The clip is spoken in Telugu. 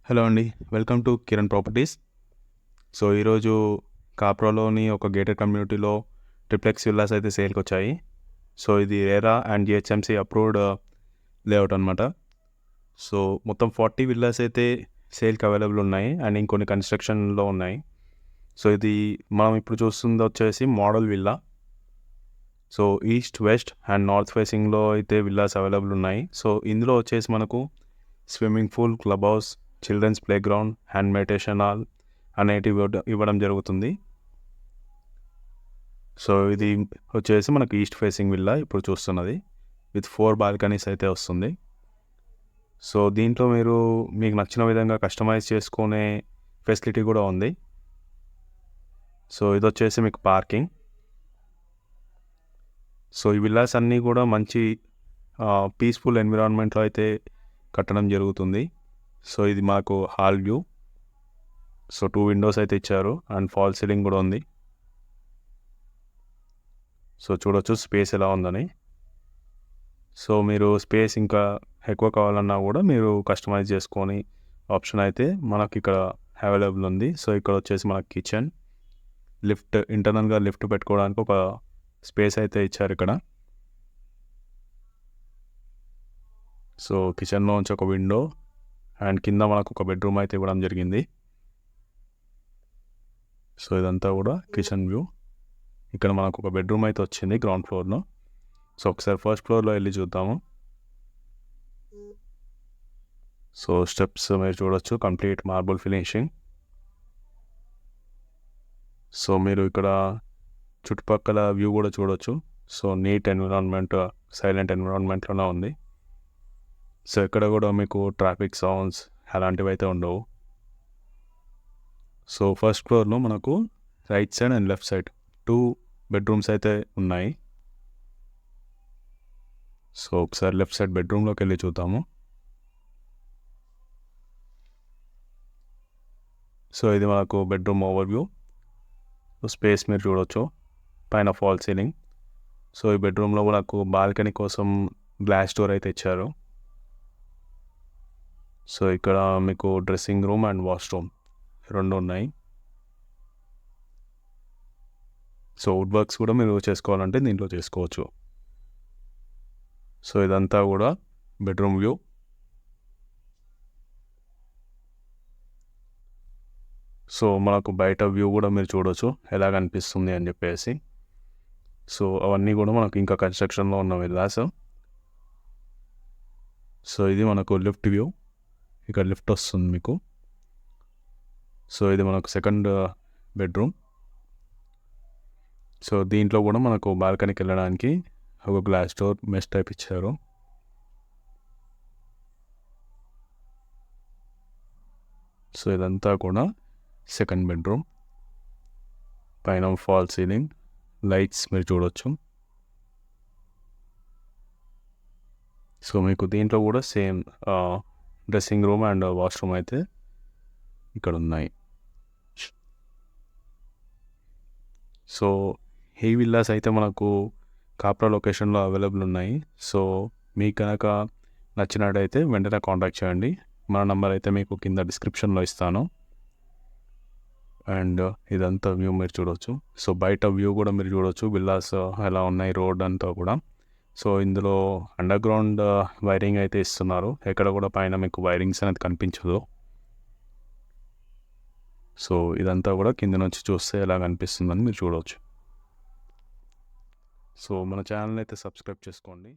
హలో అండి. Welcome to Kiran properties. So, ఈరోజు కాప్రాలోని ఒక గేటెడ్ కమ్యూనిటీలో ట్రిప్లెక్స్ విల్లాస్ అయితే సేల్‌కొచ్చాయి. సో, ఇది RERA and GHMC approved layout అనమాట. సో, మొత్తం 40 విల్లాస్ అయితే సేల్‌కి అవైలబుల్ ఉన్నాయి అండ్ ఇంకొన్ని కన్‌స్ట్రక్షన్‌లో ఉన్నాయి. సో, ఇది మనం ఇప్పుడు చూస్తుంది వచ్చేసి model villa. So, east, west and north ఫేసింగ్‌లో అయితే విల్లాస్ అవైలబుల్ ఉన్నాయి. సో, ఇందులో వచ్చేసి మనకు swimming pool, clubhouse, children's playground and meditation hall అనేటివి ఇవ్వడం జరుగుతుంది. సో, ఇది వచ్చేసి మనకు ఈస్ట్ ఫేసింగ్ విల్లా ఇప్పుడు చూస్తున్నది. విత్ 4 బాల్కనీస్ అయితే వస్తుంది. సో, దీంట్లో మీకు నచ్చిన విధంగా కస్టమైజ్ చేసుకునే ఫెసిలిటీ కూడా ఉంది. సో, ఇదొచ్చేసి మీకు పార్కింగ్. సో, ఈ విల్లాస్ అన్నీ కూడా మంచి పీస్‌ఫుల్ ఎన్విరాన్మెంట్‌లో అయితే కట్టడం జరుగుతుంది. సో, ఇది మాకు హాల్ వ్యూ. సో, 2 విండోస్ అయితే ఇచ్చారు అండ్ ఫాల్ సీలింగ్ కూడా ఉంది. సో, చూడొచ్చు స్పేస్ ఎలా ఉందని. సో, మీరు స్పేస్ ఇంకా ఎక్కువ కావాలన్నా కూడా మీరు కస్టమైజ్ చేసుకొని ఆప్షన్ అయితే మనకి ఇక్కడ అవైలబుల్ ఉంది. సో, ఇక్కడ వచ్చేసి మనకి కిచెన్, ఇంటర్నల్‌గా లిఫ్ట్ పెట్టుకోవడానికి ఒక స్పేస్ అయితే ఇచ్చారు ఇక్కడ. సో, కిచెన్‌లో నుంచి ఒక విండో అండ్ కింద మనకు ఒక బెడ్రూమ్ అయితే ఇవ్వడం జరిగింది. సో, ఇదంతా కూడా కిచెన్ వ్యూ. ఇక్కడ మనకు ఒక బెడ్రూమ్ అయితే వచ్చింది గ్రౌండ్ ఫ్లోర్‌లో. సో, ఒకసారి ఫస్ట్ ఫ్లోర్‌లో వెళ్ళి చూద్దాము. సో, స్టెప్స్ మీరు చూడొచ్చు కంప్లీట్ మార్బుల్ ఫినిషింగ్. సో, మీరు ఇక్కడ చుట్టుపక్కల వ్యూ కూడా చూడొచ్చు. సో, నీట్ ఎన్విరాన్మెంట్, సైలెంట్ ఎన్విరాన్మెంట్‌లోనే ఉంది. సో, ఇక్కడ కూడా మీకు ట్రాఫిక్ సౌండ్స్ అలాంటివి అయితే ఉండవు. సో, ఫస్ట్ ఫ్లోర్‌లో మనకు right side and left side 2 bedrooms అయితే ఉన్నాయి. సో, ఒకసారి లెఫ్ట్ సైడ్ బెడ్రూమ్‌లోకి వెళ్ళి చూద్దాము. సో, ఇది మనకు బెడ్రూమ్ ఓవర్‌వ్యూ. స్పేస్ మీరు చూడొచ్చు. పైన ఫాల్ సీలింగ్. సో, ఈ బెడ్రూమ్‌లో మనకు బాల్కనీ కోసం గ్లాస్ డోర్ అయితే ఇచ్చారు. సో, ఇక్కడ మీకు డ్రెస్సింగ్ రూమ్ అండ్ వాష్‌రూమ్ 2 ఉన్నాయి. సో, వుడ్ వర్క్స్ కూడా మీరు చేసుకోవాలంటే దీంట్లో చేసుకోవచ్చు. సో, ఇదంతా కూడా బెడ్రూమ్ వ్యూ. సో, మనకు బయట వ్యూ కూడా మీరు చూడొచ్చు ఎలా కనిపిస్తుంది అని చెప్పేసి. సో, అవన్నీ కూడా మనకు ఇంకా కన్‌స్ట్రక్షన్‌లో ఉన్న విల్లాస్. సో, ఇది మనకు లిఫ్ట్ వ్యూ. ఇక్కడ లిఫ్ట్ వస్తుంది మీకు. సో, ఇది మనకు సెకండ్ బెడ్రూమ్. సో, దీంట్లో కూడా మనకు బాల్కనీకి వెళ్ళడానికి ఒక గ్లాస్ డోర్ మెష్ టైప్ ఇచ్చారు. సో, ఇదంతా కూడా సెకండ్ బెడ్రూమ్. పైన ఫాల్ సీలింగ్, లైట్స్ మీరు చూడొచ్చు. సో, మీకు దీంట్లో కూడా same dressing room and washroom అయితే ఇక్కడ ఉన్నాయి. సో, ఈ విల్లాస్ అయితే మనకు కాప్రా లొకేషన్‌లో అవైలబుల్ ఉన్నాయి. సో, మీకు కనుక నచ్చినట్టయితే వెంటనే కాంటాక్ట్ చేయండి. మన నంబర్ అయితే మీకు కింద డిస్క్రిప్షన్‌లో ఇస్తాను. అండ్ ఇదంతా వ్యూ మీరు చూడొచ్చు. సో, బయట వ్యూ కూడా మీరు చూడొచ్చు. విల్లాస్ ఎలా ఉన్నాయి, రోడ్ అంతా కూడా. సో, ఇందులో అండర్‌గ్రౌండ్ వైరింగ్ అయితే ఇస్తున్నారు. ఎక్కడ కూడా పైన మీకు వైరింగ్స్ అనేది కనిపించదు. సో, ఇదంతా కూడా కింద నుంచి చూస్తే ఎలా కనిపిస్తుందని మీరు చూడవచ్చు. సో, మన ఛానల్ అయితే సబ్స్క్రైబ్ చేసుకోండి.